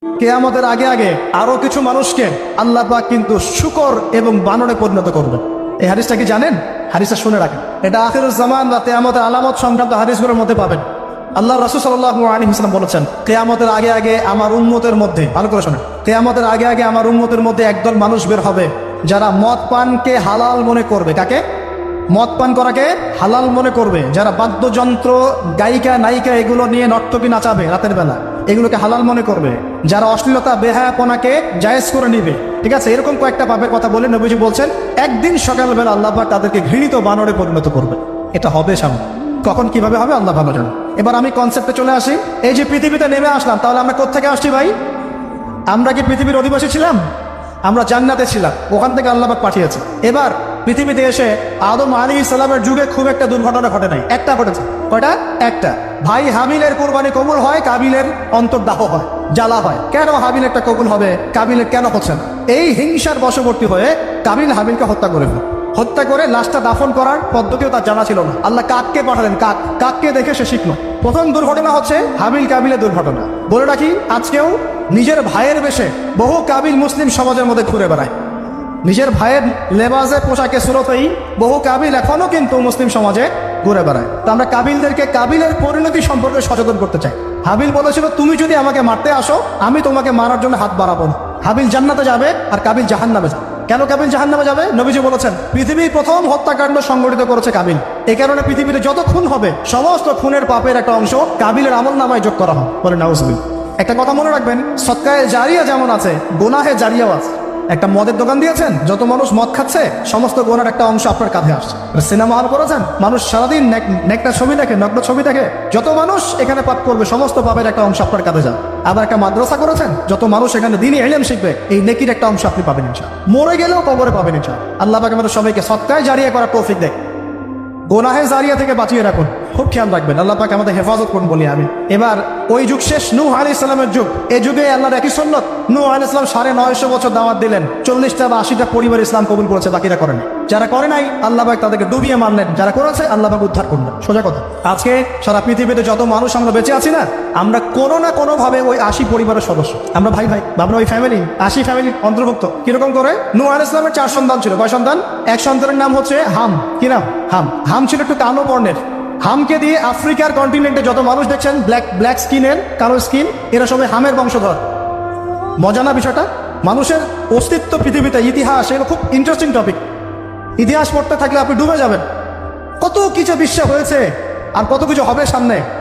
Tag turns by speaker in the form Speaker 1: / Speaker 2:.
Speaker 1: কিয়ামতের আগে আগে আরো কিছু মানুষকে আল্লাহ পাক কিন্তু শূকর এবং বানরে পরিণত করবে। এই হাদিসটা কি জানেন? হাদিসটা শুনে রাখেন। এটা আখিরুজ জামান বা কিয়ামতের আলামত সংক্রান্ত হাদিসগুলোর মধ্যে পাবেন। আল্লাহ রাসূল সাল্লাল্লাহু আলাইহি ওয়াসাল্লাম বলেছেন, কিয়ামতের আগে আগে আমার উম্মতের মধ্যে, ভালো করে শোনেন, কিয়ামতের আগে আগে আমার উম্মতের মধ্যে একদল মানুষ বের হবে যারা মদ পানকে হালাল মনে করবে। কাকে? মদ পান করাকে হালাল মনে করবে। যারা বাদ্যযন্ত্র, গায়িকা, নায়িকা এগুলো নিয়ে নর্তকী নাচাবে রাতের বেলা, এগুলোকে হালাল মনে করবে। যারা অশ্লীলতা, বেহায়াপনাকে জায়েজ করে নিবে, ঠিক আছে, এরকম কয়েকটা পাপের কথা বলে নবীজি বলছেন একদিন সকালবেলা আল্লাহ পাক তাদেরকে ঘৃণিত বানরে পরিণত করবে। এটা হবে সামনে, কখন কিভাবে হবে আল্লাহ ভালো জানেন। এবার আমি কনসেপ্টে চলে আসি। এই যে পৃথিবীতে নেমে আসলাম, তাহলে আমরা কোত্থেকে আসছি ভাই? আমরা কি পৃথিবীর অধিবাসী ছিলাম? আমরা জান্নাতে ছিলাম, ওখান থেকে আল্লাহ পাক পাঠিয়েছে। এবার পৃথিবীতে এসে আদম আলাইহিস সালামের যুগে খুব একটা দুর্ঘটনা ঘটে নাই, একটা ঘটেছে। কয়টা? একটা। ভাই হাবিলের কোরবানি কবুল হয়, কাবিলের অন্তর্দাহ হয়, জ্বালা হয়। কেন হাবিলেরটা কবুল হবে, কাবিলের কেন হচ্ছে না? এই হিংসার বশবর্তী হয়ে কাবিল হাবিলকে হত্যা করে ফেলে। হত্যা করে লাশটা দাফন করার পদ্ধতিও তার জানা ছিল না। আল্লাহ কাককে পাঠালেন, কাককে দেখে সে শিখলো। প্রথম দুর্ঘটনা হচ্ছে হাবিল কাবিলের দুর্ঘটনা। বলে রাখি, আজকেও নিজের ভাইয়ের বেশে বহু কাবিল মুসলিম সমাজের মধ্যে ঘুরে বেড়ায়। নিজের ভাইয়ের লেবাসে, পোশাকে, সুরতেই বহু কাবিল এখনো কিন্তু মুসলিম সমাজে ঘুরে বেড়ায়। তো আমরা কাবিলদেরকে কাবিলের পরিণতি সম্পর্কে সচেতন করতে চাই। হাবিল বলেছিল, তুমি যদি আমাকে মারতে আসো, আমি তোমাকে মারার জন্য হাত বাড়াবো না। হাবিল জান্নাতে যাবে আর কাবিল জাহান্নামে যাবে। কেন কাবিল জাহান্নামে যাবে? নবীজি বলেছেন, পৃথিবীর প্রথম হত্যাকাণ্ড সংগঠিত করেছে কাবিল। এই কারণে পৃথিবীতে যত খুন হবে, সমস্ত খুনের পাপের একটা অংশ কাবিলের আমলনামায় যোগ করা হয়। বলে নাউজুবিল্লাহ। একটা কথা মনে রাখবেন, সদকায়ে জারিয়া যেমন আছে, গুনাহে জারিয়াও আছে। একটা মদের দোকান দিয়েছেন, যত মানুষ মদ খাচ্ছে, সমস্ত গোনার একটা অংশ আপনার কাঁধে আসছে। সিনেমা হল করেছেন, মানুষ সারাদিন নেকটা ছবি দেখে, নগ্ন ছবি দেখে, যত মানুষ এখানে পাপ করবে, সমস্ত পাপের একটা অংশ আপনার কাঁধে যাবে। আবার একটা মাদ্রাসা করেছেন, যত মানুষ এখানে দ্বীনি ইলম শিখবে, এই নেকির একটা অংশ আপনি পাবেন ইনশাআল্লাহ। মরে গেলেও কবরে পাবেন ইনশাআল্লাহ। আল্লাহ পাক আমাদের সবাইকে সদকায়ে জারিয়া করার তৌফিক দেয়। গোনাহে জারিয়া থেকে বাঁচিয়ে রাখুন, খুব খেয়াল রাখবেন। আল্লাহ পাক আমাদের হেফাজত করুন বলি আমি। এবার ওই যুগ শেষ, নূহ আলাইহিস সালামের যুগ। এই যুগে আল্লাহর একই সুন্নাত, নূহ আলাইহিস সালাম 950 বছর দাওয়াত দিলেন, 40টা বা 80টা পরিবার ইসলাম কবুল করেছে, বাকিরা করে নাই। যারা করে নাই আল্লাহ পাক তাদেরকে ডুবিয়ে মারলেন, যারা করেছে আল্লাহ পাক উদ্ধার করলেন। সোজা কথা। আজকে সারা পৃথিবীতে যত মানুষ আমরা বেঁচে আছি না, আমরা কোনো না কোনো ভাবে ওই 80 পরিবারের সদস্য। আমরা ভাই ভাই, আমরা ওই ফ্যামিলি, 80 ফ্যামিলির অন্তর্ভুক্ত। কিরকম করে? নূহ আলাইহিস সালামের 4 সন্তান ছিল। কয় সন্তান? এক সন্তানের নাম হচ্ছে হাম। কি নাম? হাম। হাম ছিল একটু কালো বর্ণের। হামকে দিয়ে আফ্রিকার কন্টিনেন্টে যত মানুষ দেখছেন ব্ল্যাক স্কিনের, কালো স্কিন, এরা সবাই হামের বংশধর। মজা না বিষয়টা? মানুষের অস্তিত্ব পৃথিবীতে, ইতিহাস, এগুলো খুব ইন্টারেস্টিং টপিক। ইতিহাস পড়তে থাকলে আপনি ডুবে যাবেন। কত কিছু বিশ্বে হয়েছে আর কত কিছু হবে সামনে।